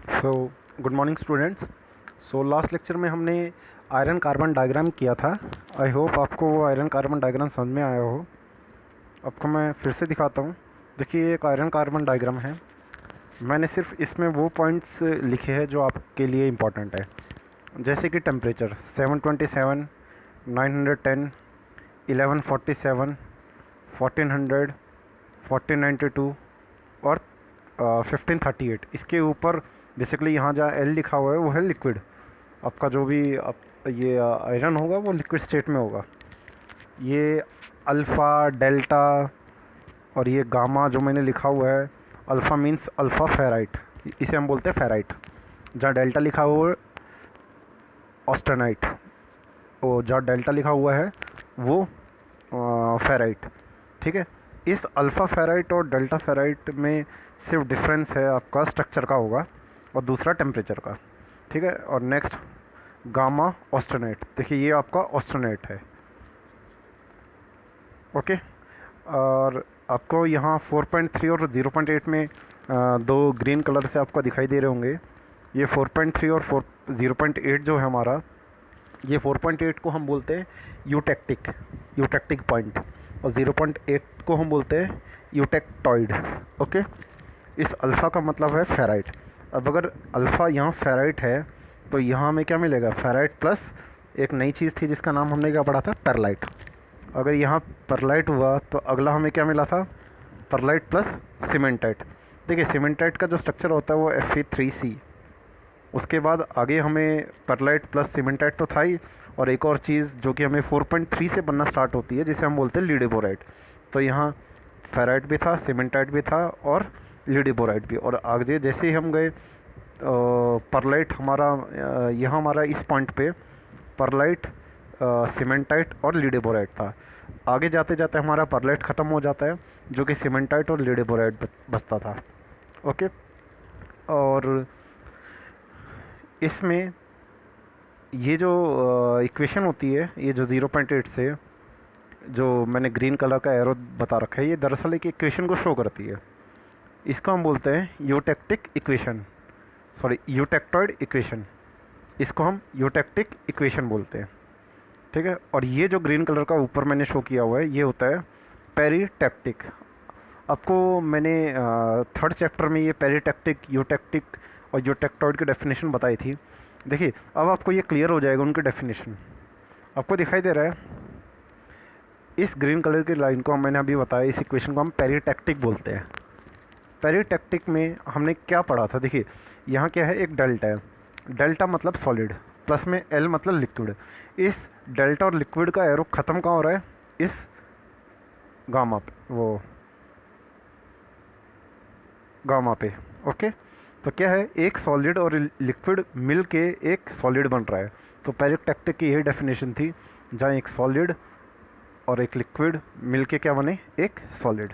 So good morning students. So last lecture में हमने iron carbon diagram किया था। आई होप आपको वो आयरन कार्बन डायग्राम समझ में आया हो। आपको मैं फिर से दिखाता हूँ। देखिए ये एक आयरन कार्बन डायग्राम है। मैंने सिर्फ इसमें वो पॉइंट्स लिखे हैं जो आपके लिए इम्पोर्टेंट है, जैसे कि टेम्परेचर 727, 910, 1147, 1400, 1492 और 1538। इसके ऊपर बेसिकली यहाँ जहाँ एल लिखा हुआ है वो है लिक्विड। आपका जो भी ये आयरन होगा वो लिक्विड स्टेट में होगा। ये अल्फ़ा, डेल्टा और ये गामा जो मैंने लिखा हुआ है, अल्फ़ा मीन्स अल्फ़ा फेराइट, इसे हम बोलते हैं फेराइट। जहाँ डेल्टा लिखा हुआ है ऑस्टेनाइट, वो जहाँ डेल्टा लिखा हुआ है वो फेराइट। ठीक है। इस अल्फ़ा फेराइट और डेल्टा फेराइट में सिर्फ डिफरेंस है आपका स्ट्रक्चर का होगा और दूसरा टेम्परेचर का। ठीक है। और नेक्स्ट गामा ऑस्टेनाइट, देखिए ये आपका ऑस्टेनाइट है। ओके। और आपको यहाँ 4.3 और 0.8 में दो ग्रीन कलर से आपको दिखाई दे रहे होंगे। ये 4.3 और 0.8 जो है हमारा, ये 4.8 को हम बोलते हैं यूटेक्टिक पॉइंट और 0.8 को हम बोलते हैं यूटेक्टॉइड। ओके। इस अल्फ़ा का मतलब है फेराइट। अब अगर अल्फ़ा यहाँ फेराइट है तो यहाँ हमें क्या मिलेगा, फेराइट प्लस एक नई चीज़ थी जिसका नाम हमने क्या पढ़ा था, परलाइट। अगर यहाँ परलाइट हुआ तो अगला हमें क्या मिला था, परलाइट प्लस सीमेंटाइट। देखिए सीमेंटाइट का जो स्ट्रक्चर होता है वो Fe3C। उसके बाद आगे हमें परलाइट प्लस सीमेंटाइट तो था ही, और एक और चीज़ जो कि हमें 4.3 से बनना स्टार्ट होती है जिसे हम बोलते हैं लीडेबोराइट। तो यहाँ फेराइट भी था, सीमेंटाइट भी था और लीडेबोराइट भी। और आगे जैसे ही हम गए परलाइट हमारा यहाँ हमारा इस पॉइंट पे परलाइट, सीमेंटाइट और लीडेबोराइट था। आगे जाते जाते हमारा परलाइट ख़त्म हो जाता है जो कि सीमेंटाइट और लीडेबोराइट बचता था। ओके। और इसमें ये जो इक्वेशन होती है, ये जो 0.8 से जो मैंने ग्रीन कलर का एरो बता रखा है, ये दरअसल एक इक्वेशन को शो करती है। इसको हम बोलते हैं eutectic equation, sorry eutectoid equation. इसको हम यूटेक्टिक इक्वेशन बोलते हैं। ठीक है। और ये जो ग्रीन कलर का ऊपर मैंने शो किया हुआ है ये होता है पेरीटेक्टिक। आपको मैंने थर्ड चैप्टर में ये पेरीटेक्टिक, यूटेक्टिक और यूटेक्टॉइड की डेफिनेशन बताई थी। देखिए अब आपको ये क्लियर हो जाएगा उनकी डेफिनेशन। आपको दिखाई दे रहा है इस ग्रीन कलर की लाइन को, मैंने अभी बताया, इस इक्वेशन को हम पेरीटेक्टिक बोलते हैं। पेरीटेक्टिक में हमने क्या पढ़ा था, देखिए यहाँ क्या है, एक डेल्टा है। डेल्टा मतलब सॉलिड, प्लस में एल मतलब लिक्विड। इस डेल्टा और लिक्विड का एरो ख़त्म कहाँ हो रहा है, इस गामा पे, वो गामा पे। ओके। तो क्या है, एक सॉलिड और लिक्विड मिल के एक सॉलिड बन रहा है। तो पेरीटेक्टिक की यही डेफिनेशन थी, जहाँ एक सॉलिड और एक लिक्विड मिल के क्या बने, एक सॉलिड।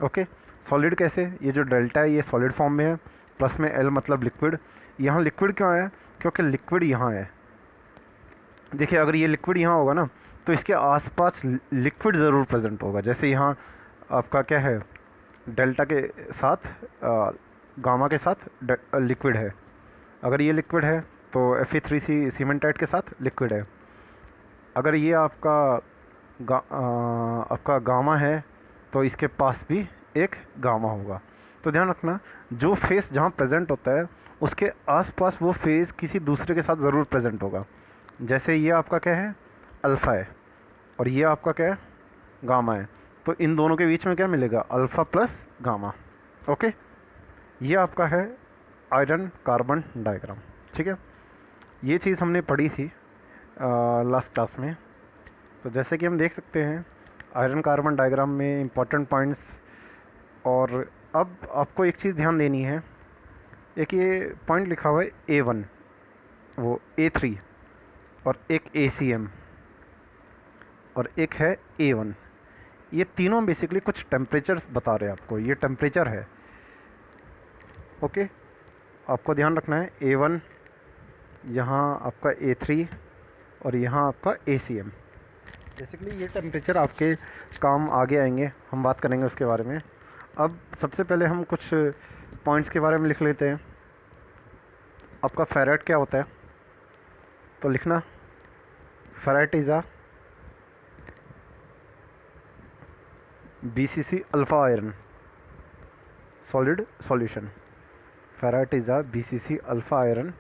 ओके। सॉलिड कैसे, ये जो डेल्टा है ये सॉलिड फॉर्म में है, प्लस में एल मतलब लिक्विड। यहाँ लिक्विड क्यों है, क्योंकि लिक्विड यहाँ है। देखिए अगर ये लिक्विड यहाँ होगा ना तो इसके आसपास लिक्विड ज़रूर प्रेजेंट होगा। जैसे यहाँ आपका क्या है, डेल्टा के साथ गामा के साथ लिक्विड है। अगर ये लिक्विड है तो Fe3C सीमेंटाइट के साथ लिक्विड है। अगर ये आपका गामा है तो इसके पास भी एक गामा होगा। तो ध्यान रखना, जो फेस जहाँ प्रेजेंट होता है उसके आसपास वो फेस किसी दूसरे के साथ ज़रूर प्रेजेंट होगा। जैसे ये आपका क्या है, अल्फ़ा है, और ये आपका क्या है, गामा है। तो इन दोनों के बीच में क्या मिलेगा, अल्फ़ा प्लस गामा। ओके। ये आपका है आयरन कार्बन डायग्राम। ठीक है। ये चीज़ हमने पढ़ी थी लास्ट क्लास में। तो जैसे कि हम देख सकते हैं आयरन कार्बन डायग्राम में इम्पॉर्टेंट पॉइंट्स। और अब आपको एक चीज़ ध्यान देनी है, एक ये पॉइंट लिखा हुआ है A1, वो A3 और एक ACM और एक है A1। ये तीनों बेसिकली कुछ टेम्परेचर्स बता रहे हैं आपको, ये टेम्परेचर है। ओके। आपको ध्यान रखना है A1, यहाँ आपका A3 और यहाँ आपका ACM। बेसिकली ये टेम्परेचर आपके काम आगे आएंगे, हम बात करेंगे उसके बारे में। अब सबसे पहले हम कुछ पॉइंट्स के बारे में लिख लेते हैं। आपका फेरेट क्या होता है, तो लिखना ferrite is a BCC alpha iron solid solution. Ferrite is a BCC alpha iron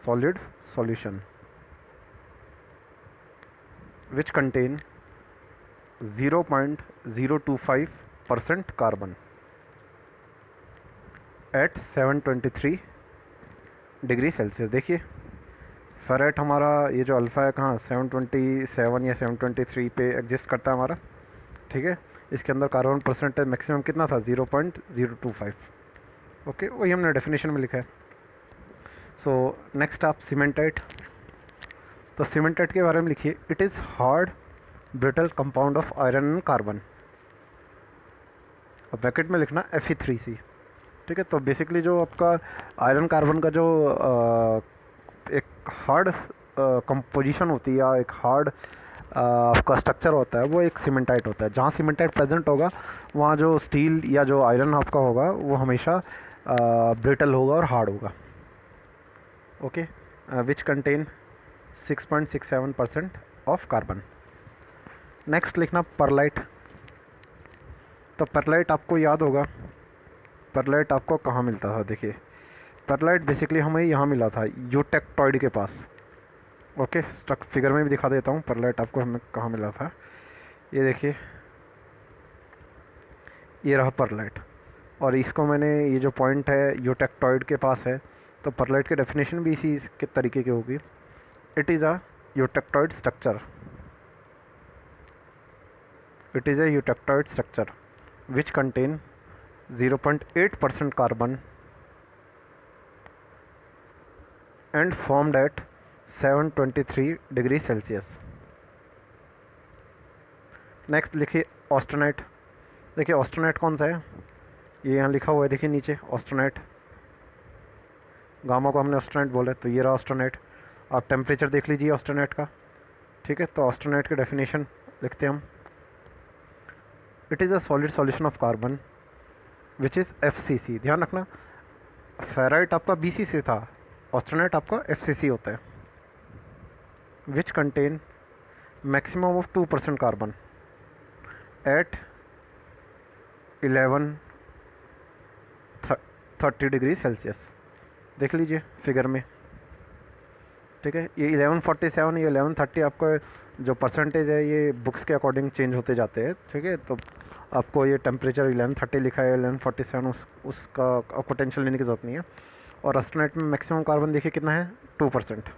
solid solution which contain 0.025% carbon at 723 degree Celsius. देखिए फेराइट हमारा ये जो अल्फ़ा है कहाँ 727 या 723 पे एग्जिस्ट करता है हमारा, ठीक है। इसके अंदर कार्बन परसेंटेज मैक्सिमम कितना था 0.025। ओके, वही हमने डेफिनेशन में लिखा है। सो नेक्स्ट आप सीमेंटाइट, तो सीमेंटाइट के बारे में लिखिए it is hard brittle compound of iron and carbon, और ब्रैकेट में लिखना Fe3C, ठीक है। तो बेसिकली जो आपका आयरन कार्बन का जो एक हार्ड कंपोजिशन होती है या एक हार्ड आपका स्ट्रक्चर होता है वो एक सीमेंटाइट होता है। जहाँ सीमेंटाइट प्रेजेंट होगा वहाँ जो स्टील या जो आयरन आपका होगा वो हमेशा ब्रिटल होगा और हार्ड होगा। Okay, which contain 6.67% of carbon. Next लिखना परलाइट, तो परलाइट आपको याद होगा परलाइट आपको कहाँ मिलता था। देखिए परलाइट बेसिकली हमें यहाँ मिला था यूटेक्टॉइड के पास। ओके, फिगर में भी दिखा देता हूँ परलाइट आपको हमें कहाँ मिला था। ये देखिए ये रहा परलाइट, और इसको मैंने ये जो पॉइंट है यूटेक्टॉइड के पास है, तो परलाइट की डेफिनेशन भी इसी के तरीके की होगी। It is a eutectoid structure, it is a eutectoid structure which contain 0.8% carbon and formed at 723 degree Celsius. Next लिखिए ऑस्टेनाइट। देखिए ऑस्टेनाइट कौन सा है, ये यहाँ लिखा हुआ है, देखिए नीचे ऑस्टेनाइट, गामा को हमने ऑस्टेनाइट बोला, तो ये रहा ऑस्टेनाइट। आप टेम्परेचर देख लीजिए ऑस्टेनाइट का, ठीक है। तो ऑस्टेनाइट की डेफिनेशन लिखते हैं हम, it is a solid solution of carbon which is FCC। ध्यान रखना फेराइट आपका BCC था, ऑस्टेनाइट आपका FCC होता है। Which contain maximum of 2% carbon at 1130 degree Celsius. देख लीजिए फिगर में, ठीक है। ये 1147 या 1130 आपका जो परसेंटेज है ये बुक्स के अकॉर्डिंग चेंज होते जाते हैं, ठीक है। तो आपको ये टेम्परेचर 1130 लिखा है 1147 उसका आपको टेंशन लेने की ज़रूरत नहीं है। और ऑस्टेनाइट में मैक्सिमम कार्बन देखिए कितना है 2%।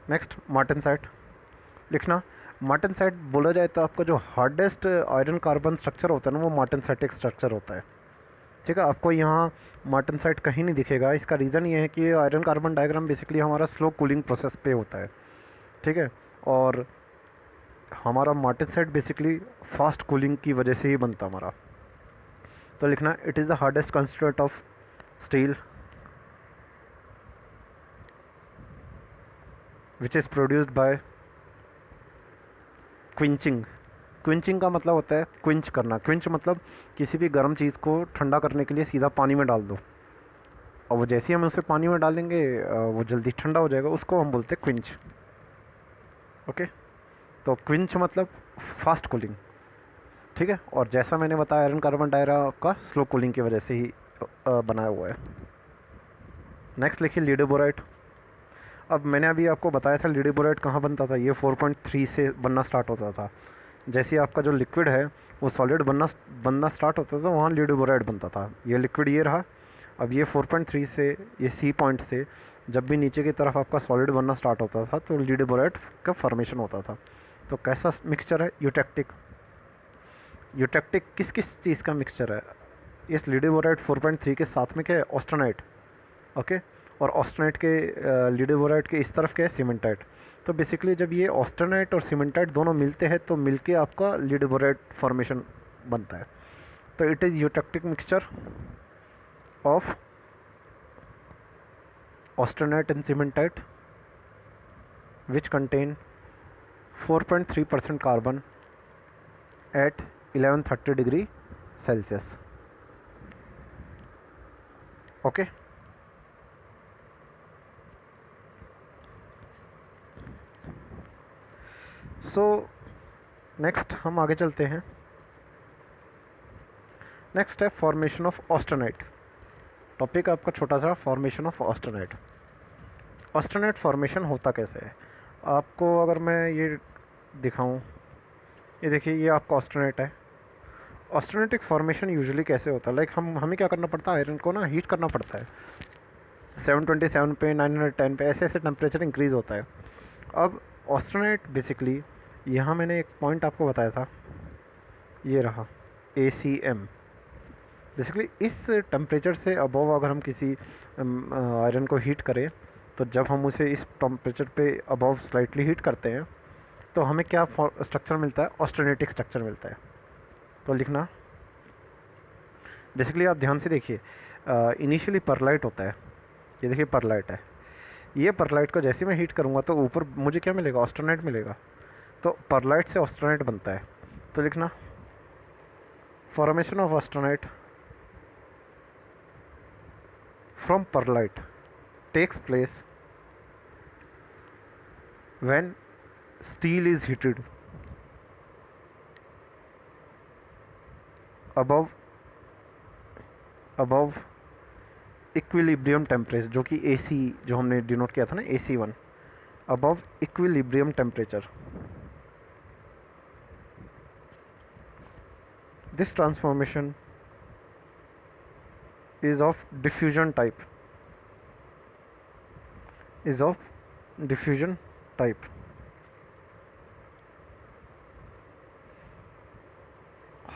नेक्स्ट मार्टेनसाइट लिखना, मार्टेनसाइट बोला जाए तो आपका जो हार्डेस्ट आयरन कार्बन स्ट्रक्चर होता है ना वो मार्टेनसाइटिक स्ट्रक्चर होता है, ठीक है। आपको यहाँ मार्टेनसाइट कहीं नहीं दिखेगा, इसका रीज़न ये है कि आयरन कार्बन डायग्राम बेसिकली हमारा स्लो कूलिंग प्रोसेस पे होता है, ठीक है। और हमारा मार्टेनसाइट बेसिकली फास्ट कूलिंग की वजह से ही बनता हमारा। तो लिखना it is the hardest constituent of steel which is produced by quenching. Quenching का मतलब होता है क्विंच करना। क्विंच मतलब किसी भी गर्म चीज़ को ठंडा करने के लिए सीधा पानी में डाल दो, और वो जैसे ही हम उसे पानी में डालेंगे वो जल्दी ठंडा हो जाएगा, उसको हम बोलते हैं क्विंच। ओके, तो क्विंच मतलब फास्ट कूलिंग, ठीक है। और जैसा मैंने बताया आयरन कार्बन डायग्राम का स्लो कूलिंग की वजह से ही बनाया हुआ है। नेक्स्ट लिखिए लीडेबोराइट। अब मैंने अभी आपको बताया था लीडेबोराइट कहाँ बनता था, ये 4.3 से बनना स्टार्ट होता था। जैसे ही आपका जो लिक्विड है वो सॉलिड बनना स्टार्ट होता था वहाँ लीडेबोराइट बनता था। ये लिक्विड ये रहा, अब ये 4.3 से ये C पॉइंट से जब भी नीचे की तरफ आपका सॉलिड बनना स्टार्ट होता था तो लीडेबोराइट का फॉर्मेशन होता था। तो कैसा मिक्सचर है यूटेक्टिक। यूटेक्टिक किस किस चीज़ का मिक्सचर है, इस लीडेबोराइट 4.3 के साथ में क्या है ऑस्टेनाइट, ओके। और ऑस्टेनाइट के लीडेबोराइट के इस तरफ क्या है सीमेंटाइट। तो बेसिकली जब ये ऑस्टेनाइट और सीमेंटाइट दोनों मिलते हैं तो मिलके आपका लीडेबोराइट फॉर्मेशन बनता है। तो it is eutectic mixture of austenite and cementite which contain 4.3% carbon at 1130 degree Celsius। Okay. So next हम आगे चलते हैं। नेक्स्ट है फॉर्मेशन ऑफ ऑस्टेनाइट। टॉपिक आपका छोटा सा, formation of austenite. Austenite formation होता कैसे है, आपको अगर मैं ये दिखाऊं, ये देखिए ये आपका ऑस्टेनाइट है। ऑस्टेनाइटिक फॉर्मेशन यूजुअली कैसे होता है, लाइक हमें क्या करना पड़ता है, आयरन को ना हीट करना पड़ता है 727 पे, 910 पे, ऐसे ऐसे टेम्परेचर इंक्रीज़ होता है। अब ऑस्टेनाइट बेसिकली, यहाँ मैंने एक पॉइंट आपको बताया था, ये रहा ACM। बेसिकली इस टेम्परेचर से अबव अगर हम किसी आयरन को हीट करें, तो जब हम उसे इस टेम्परेचर पे अबव स्लाइटली हीट करते हैं तो हमें क्या स्ट्रक्चर मिलता है, ऑस्टेनेटिक स्ट्रक्चर मिलता है। तो लिखना, बेसिकली आप ध्यान से देखिए, इनिशियली परलाइट होता है, ये देखिए परलाइट है। ये परलाइट को जैसे मैं हीट करूँगा तो ऊपर मुझे क्या मिलेगा, ऑस्टेनाइट मिलेगा। तो परलाइट से ऑस्टेनाइट बनता है। तो लिखना, formation of austenite from pearlite takes place when steel is heated above equilibrium temperature, जो कि AC, जो हमने डिनोट किया था ना AC1, above equilibrium temperature. This transformation is of diffusion type, is of diffusion type.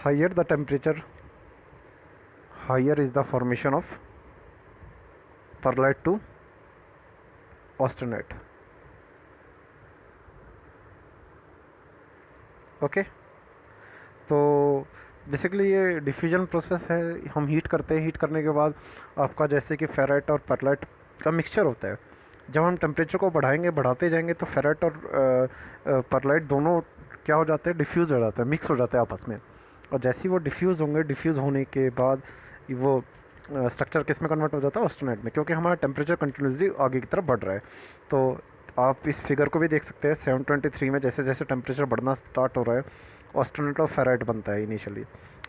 Higher the temperature, higher is the formation of perlite to austenite. Okay. तो basically ये diffusion process है, हम heat करते हैं, heat करने के बाद आपका जैसे कि फेराइट और परलाइट का मिक्सचर होता है। जब हम टेम्परेचर को बढ़ाएंगे, बढ़ाते जाएंगे, तो फेराइट और परलाइट दोनों क्या हो जाते हैं, डिफ्यूज़ हो जाते हैं, मिक्स हो जाते हैं आपस में। और जैसे ही वो डिफ्यूज़ होंगे, डिफ्यूज़ होने के बाद वो स्ट्रक्चर किस में कन्वर्ट हो जाता है, ऑस्टेनाइट में, क्योंकि हमारा टेम्परेचर कंटिन्यूसली आगे की तरफ बढ़ रहा है। तो आप इस फिगर को भी देख सकते हैं, 723 में जैसे जैसे टेम्परेचर बढ़ना स्टार्ट हो रहा है, ऑस्टेनाइट और फेराइट बनता है इनिशियली।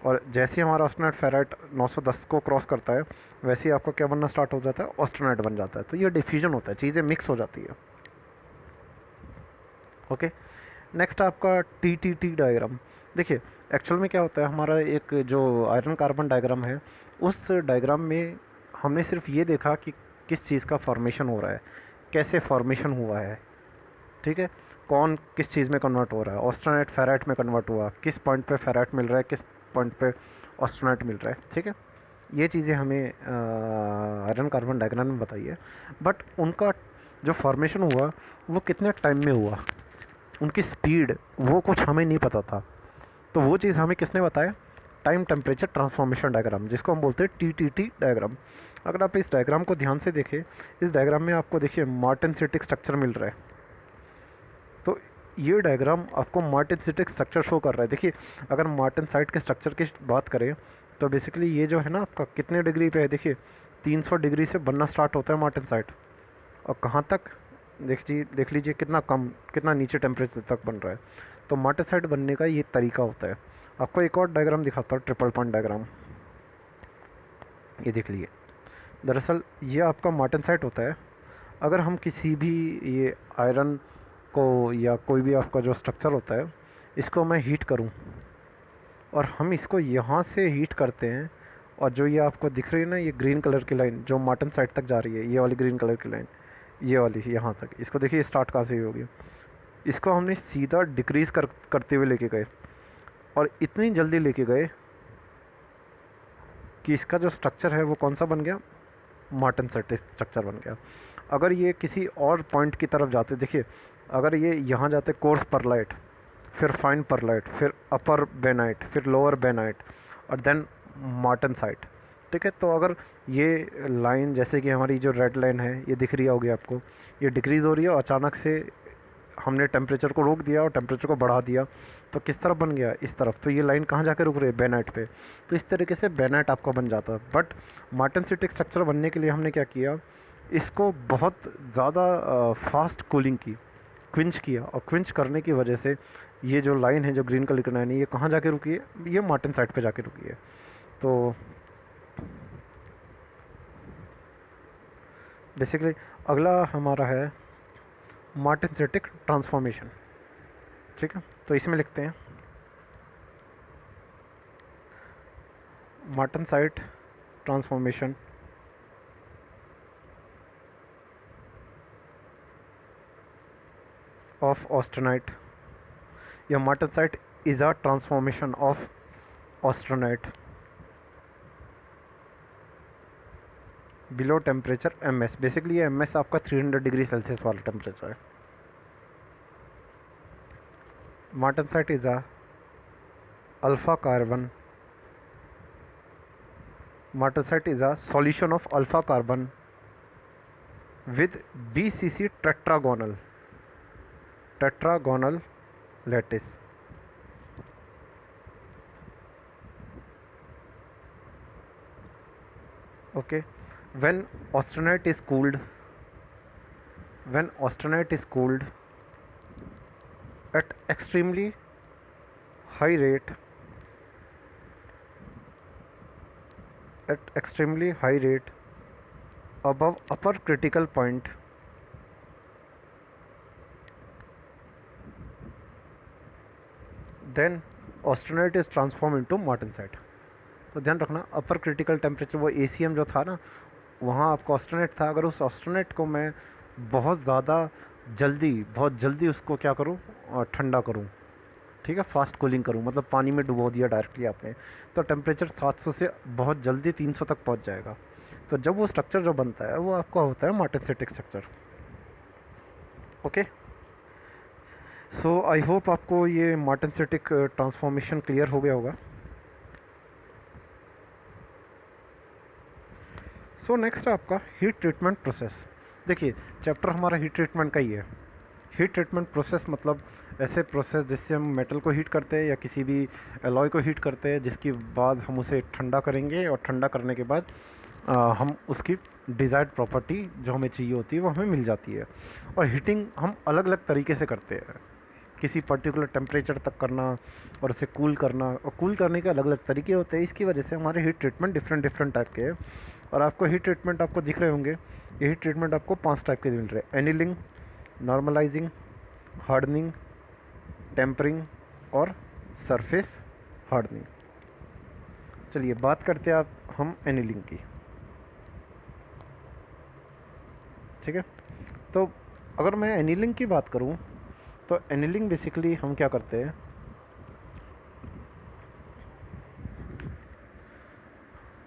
और जैसे ही हमारा ऑस्टेनाइट फेराइट 910 को क्रॉस करता है, वैसे ही आपका क्या बनना स्टार्ट हो जाता है, ऑस्टेनाइट बन जाता है। तो ये डिफ्यूजन होता है, चीज़ें मिक्स हो जाती है। ओके। नेक्स्ट आपका TTT डायग्राम। देखिए एक्चुअल में क्या होता है, हमारा एक जो आयरन कार्बन डायग्राम है, उस डायग्राम में हमने सिर्फ ये देखा कि किस चीज़ का फॉर्मेशन हो रहा है, कैसे फॉर्मेशन हुआ है, ठीक है, कौन किस चीज़ में कन्वर्ट हो रहा है, ऑस्टेनाइट फेराइट में कन्वर्ट हुआ, किस पॉइंट पे फेराइट मिल रहा है, किस पॉइंट पे ऑस्टेनाइट मिल रहा है, ठीक है। ये चीज़ें हमें आयरन कार्बन डायग्राम में बताई है। बट उनका जो फॉर्मेशन हुआ वो कितने टाइम में हुआ, उनकी स्पीड, वो कुछ हमें नहीं पता था। तो वो चीज़ हमें किसने बताया, टाइम टेम्परेचर ट्रांसफॉर्मेशन डायग्राम, जिसको हम बोलते हैं TTT डायग्राम। अगर आप इस डायग्राम को ध्यान से देखें, इस डायग्राम में आपको देखिए मार्टेनसिटिक स्ट्रक्चर मिल रहा है। तो ये डायग्राम आपको मार्टेनसिटिक स्ट्रक्चर शो कर रहा है। देखिए अगर मार्टेनसाइट के स्ट्रक्चर की बात करें, तो बेसिकली ये जो है ना आपका कितने डिग्री पे है, देखिए 300 डिग्री से बनना स्टार्ट होता है मार्टेनसाइट, और कहाँ तक देख लीजिए कितना कम, कितना नीचे टेम्परेचर तक बन रहा है। तो मार्टेनसाइट बनने का ये तरीका होता है। आपको एक और डायग्राम दिखाता हूँ, ट्रिपल पॉइंट डायग्राम, ये देख लीजिए। दरअसल ये आपका मार्टेनसाइट होता है। अगर हम किसी भी ये आयरन को या कोई भी आपका जो स्ट्रक्चर होता है, इसको मैं हीट करूं, और हम इसको यहाँ से हीट करते हैं, और जो ये आपको दिख रही है ना, ये ग्रीन कलर की लाइन जो मार्टेनसाइट तक जा रही है, ये वाली ग्रीन कलर की लाइन, ये वाली यहाँ तक, इसको देखिए स्टार्ट कहाँ से होगी, इसको हमने सीधा डिक्रीज़ करते हुए लेके गए, और इतनी जल्दी लेके गए कि इसका जो स्ट्रक्चर है वो कौन सा बन गया, मार्टेनसाइट स्ट्रक्चर बन गया। अगर ये किसी और पॉइंट की तरफ जाते, देखिए अगर ये यहाँ जाते कोर्स परलाइट, फिर फाइन परलाइट, फिर अपर बेनाइट, फिर लोअर बेनाइट, और देन मार्टेनसाइट, ठीक है। तो अगर ये लाइन जैसे कि हमारी जो रेड लाइन है, ये दिख रही होगी आपको, ये डिक्रीज़ हो रही है, और अचानक से हमने टेम्परेचर को रोक दिया और टेम्परेचर को बढ़ा दिया, तो किस तरफ बन गया, इस तरफ। तो ये लाइन कहाँ जाके रुक रही है, बेनाइट पे। तो इस तरीके से बेनाइट आपका बन जाता है। बट मार्टेनसिटिक स्ट्रक्चर बनने के लिए हमने क्या किया, इसको बहुत ज़्यादा फास्ट कूलिंग की, क्विंच किया, और क्विंच करने की वजह से ये जो लाइन है, जो ग्रीन कलर की लाइन है, ये कहाँ जाके रुकी है, ये मार्टेनसाइट पे जाके रुकी है। तो बेसिकली अगला हमारा है मार्टेनसिटिक ट्रांसफॉर्मेशन। ठीक है, तो इसमें लिखते हैं मार्टेनसाइट ट्रांसफॉर्मेशन ऑफ ऑस्टेनाइट, या martensite is a transformation of austenite below temperature MS। Basically ये MS आपका 300 डिग्री सेल्सियस वाला टेम्परेचर है। Martensite is a alpha carbon, martensite is a solution of alpha carbon with BCC tetragonal lattice. Okay, when austenite is cooled at extremely high rate above upper critical point, then austenite is transformed into martensite. तो ध्यान रखना, अपर critical temperature, वो ACM जो था ना, वहाँ आपका ऑस्टेनेट था। अगर उस ऑस्टेनेट को मैं बहुत जल्दी उसको क्या करूँ, ठंडा करूँ, ठीक है, फास्ट कूलिंग करूँ, मतलब पानी में डुबो दिया डायरेक्टली आपने, तो टेम्परेचर 700 से बहुत जल्दी 300 तक पहुँच जाएगा। तो जब वो स्ट्रक्चर जो बनता है वो आपका होता है martensitic structure. Okay, so I hope आपको ये मार्टेनसिटिक ट्रांसफॉर्मेशन क्लियर हो गया होगा। सो नेक्स्ट है आपका हीट ट्रीटमेंट प्रोसेस। देखिए, चैप्टर हमारा हीट ट्रीटमेंट का ही है। हीट ट्रीटमेंट प्रोसेस मतलब ऐसे प्रोसेस जिससे हम मेटल को हीट करते हैं या किसी भी एलॉय को हीट करते हैं, जिसके बाद हम उसे ठंडा करेंगे, और ठंडा करने के बाद हम उसकी डिज़ायर्ड प्रॉपर्टी जो हमें चाहिए होती है वो हमें मिल जाती है। और हीटिंग हम अलग अलग तरीके से करते हैं, किसी पर्टिकुलर टेम्परेचर तक करना और उसे कूल करना, और कूल करने के अलग अलग तरीके होते हैं। इसकी वजह से हमारे हीट ट्रीटमेंट डिफरेंट टाइप के हैं। और आपको हीट ट्रीटमेंट आपको दिख रहे होंगे, ये हीट ट्रीटमेंट आपको 5 टाइप के मिल रहे हैं: एनीलिंग, नॉर्मलाइजिंग, हार्डनिंग, टेम्परिंग और सरफेस हार्डनिंग। चलिए बात करते हैं हम एनीलिंग की। ठीक है, तो अगर मैं एनीलिंग की बात करूं, तो एनीलिंग बेसिकली हम क्या करते हैं,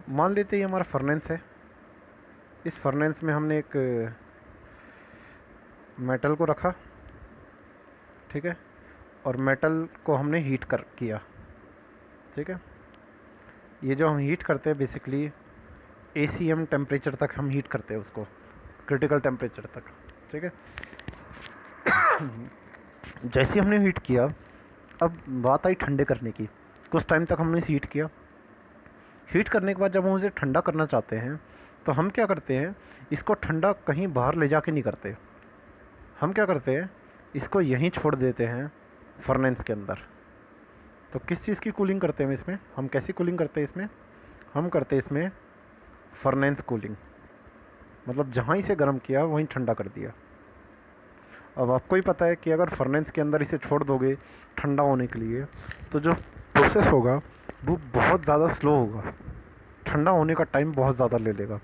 मान लेते हैं हमारा फर्नेंस है। इस फर्नेंस में हमने एक मेटल को रखा, ठीक है, और मेटल को हमने हीट किया। ठीक है, ये जो हम हीट करते हैं बेसिकली ACM टेम्परेचर तक हम हीट करते हैं उसको, क्रिटिकल टेम्परेचर तक। ठीक है, जैसे हमने हीट किया, अब बात आई ठंडे करने की। कुछ टाइम तक हमने इसे हीट किया। हीट करने के बाद जब हम इसे ठंडा करना चाहते हैं, तो हम क्या करते हैं, इसको ठंडा कहीं बाहर ले जाके नहीं करते। हम क्या करते हैं, इसको यहीं छोड़ देते हैं फर्नेंस के अंदर। तो किस चीज़ की कूलिंग करते हैं इसमें, हम कैसी कूलिंग करते हैं इसमें, हम करते हैं इसमें फर्नेंस कूलिंग, मतलब जहाँ इसे गर्म किया वहीं ठंडा कर दिया। अब आपको ही पता है कि अगर फर्नेंस के अंदर इसे छोड़ दोगे ठंडा होने के लिए, तो जो प्रोसेस होगा वो बहुत ज़्यादा स्लो होगा, ठंडा होने का टाइम बहुत ज़्यादा ले लेगा।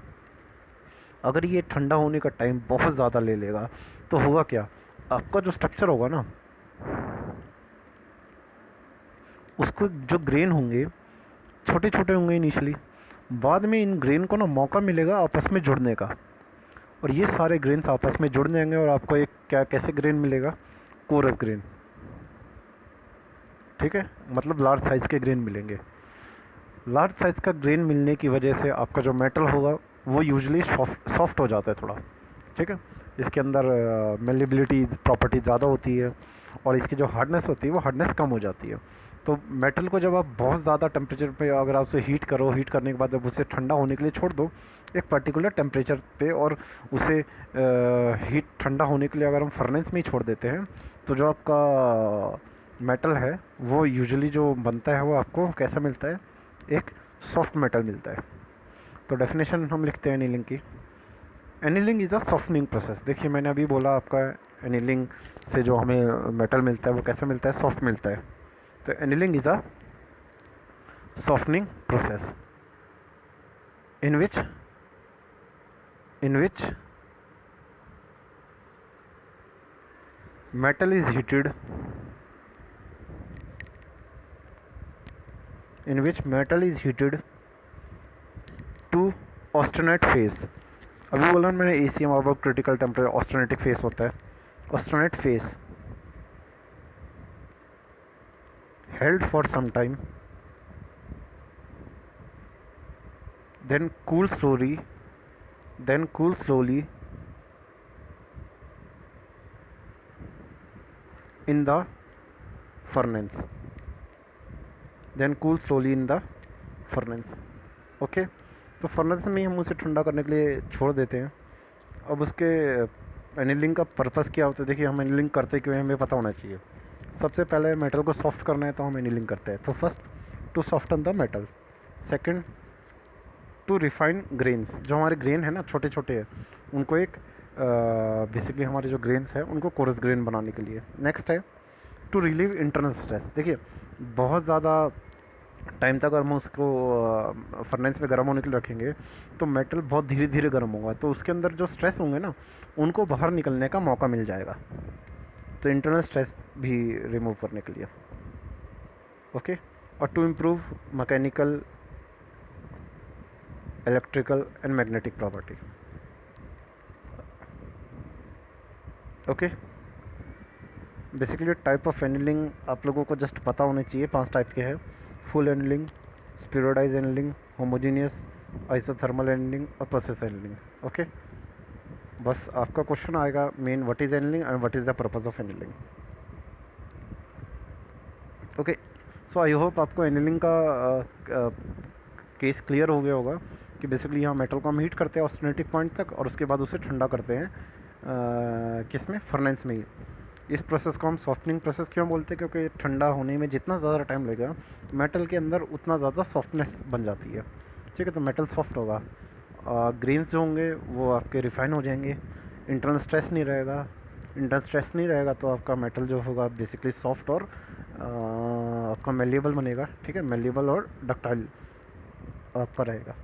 अगर ये ठंडा होने का टाइम बहुत ज़्यादा ले लेगा तो होगा क्या, आपका जो स्ट्रक्चर होगा ना, उसको जो ग्रेन होंगे छोटे छोटे होंगे इनिशियली, बाद में इन ग्रेन को ना मौका मिलेगा आपस में जुड़ने का, और ये सारे ग्रेन्स आपस में जुड़ जाएंगे और आपको एक कैसे ग्रेन मिलेगा, कोरस ग्रेन। ठीक है, मतलब लार्ज साइज़ के ग्रेन मिलेंगे। लार्ज साइज़ का ग्रेन मिलने की वजह से आपका जो मेटल होगा वो यूजुअली सॉफ्ट हो जाता है थोड़ा। ठीक है, इसके अंदर मेलेबिलिटी प्रॉपर्टी ज़्यादा होती है, और इसकी जो हार्डनेस होती है वो हार्डनेस कम हो जाती है। तो मेटल को जब आप बहुत ज़्यादा टेम्परेचर पे अगर आप उसे हीट करो, हीट करने के बाद जब उसे ठंडा होने के लिए छोड़ दो एक पर्टिकुलर टेम्परेचर पे, और उसे हीट ठंडा होने के लिए अगर हम फर्नेस में ही छोड़ देते हैं, तो जो आपका मेटल है वो यूजुअली जो बनता है वो आपको कैसा मिलता है, एक सॉफ्ट मेटल मिलता है। तो डेफिनेशन हम लिखते हैं एनीलिंग की। Annealing is a softening process. देखिए मैंने अभी बोला आपका एनीलिंग से जो हमें मेटल मिलता है वो कैसा मिलता है, सॉफ्ट मिलता है। तो annealing is a softening process in which metal is heated to austenite phase. अभी बोला मैंने ACM अब क्रिटिकल टेम्परेचर ऑस्टेनेटिक फेज होता है। ऑस्टेनेट phase held for some time, then cool slowly in the furnace, okay. तो फर्नेस में ही हम उसे ठंडा करने के लिए छोड़ देते हैं। अब उसके एनीलिंग का पर्पस क्या होता है, देखिए हम एनीलिंग करते क्यों हैं हमें पता होना चाहिए। सबसे पहले मेटल को सॉफ्ट करना है तो हम एनीलिंग करते हैं। तो first to soften the metal, second to refine grains, जो हमारे ग्रेन है ना छोटे छोटे है उनको एक बेसिकली हमारे जो ग्रेन्स है उनको कोरस ग्रेन बनाने के लिए। नेक्स्ट है टू रिलीव इंटरनल स्ट्रेस। देखिए बहुत ज़्यादा टाइम तक अगर हम उसको फर्नेस में गर्म होने के लिए रखेंगे तो मेटल बहुत धीरे धीरे गर्म होगा, तो उसके अंदर जो स्ट्रेस होंगे ना उनको बाहर निकलने का मौका मिल जाएगा। तो इंटरनल स्ट्रेस भी रिमूव करने के लिए, ओके। और to improve mechanical, electrical and magnetic property, okay. Basically type of annealing आप लोगों को जस्ट पता होने चाहिए, 5 टाइप के हैं। Full annealing, spheroidise annealing, homogeneous, isothermal annealing और प्रोसेस एनीलिंग, ओके। बस आपका क्वेश्चन आएगा main, what is annealing and what is the purpose of annealing, okay. So I hope आपको एनीलिंग का केस क्लियर हो गया होगा कि बेसिकली यहाँ मेटल को हम हीट करते हैं ऑस्टेनेटिक पॉइंट तक और उसके बाद उसे ठंडा करते हैं किस में, फर्नेस में ही। इस प्रोसेस को हम सॉफ्टनिंग प्रोसेस क्यों बोलते हैं, क्योंकि ठंडा होने में जितना ज़्यादा टाइम लगेगा मेटल के अंदर उतना ज़्यादा सॉफ्टनेस बन जाती है, ठीक है। तो मेटल सॉफ्ट होगा, ग्रेन्स जो होंगे वो आपके रिफाइन हो जाएंगे, इंटरनल स्ट्रेस नहीं रहेगा। इंटरनल स्ट्रेस नहीं रहेगा तो आपका मेटल जो होगा बेसिकली सॉफ्ट और आपका मेलिएबल बनेगा, ठीक है। मेलिएबल और डक्टाइल आपका रहेगा।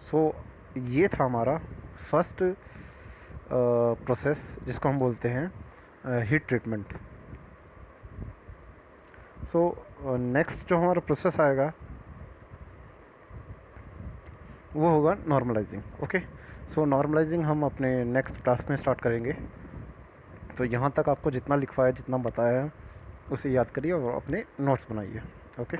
सो ये था हमारा फर्स्ट प्रोसेस जिसको हम बोलते हैं हीट ट्रीटमेंट। सो नेक्स्ट जो हमारा प्रोसेस आएगा वो होगा नॉर्मलाइजिंग, ओके। सो नॉर्मलाइजिंग हम अपने नेक्स्ट क्लास में स्टार्ट करेंगे। तो यहाँ तक आपको जितना लिखवाया, जितना बताया है उसे याद करिए और अपने नोट्स बनाइए, ओके।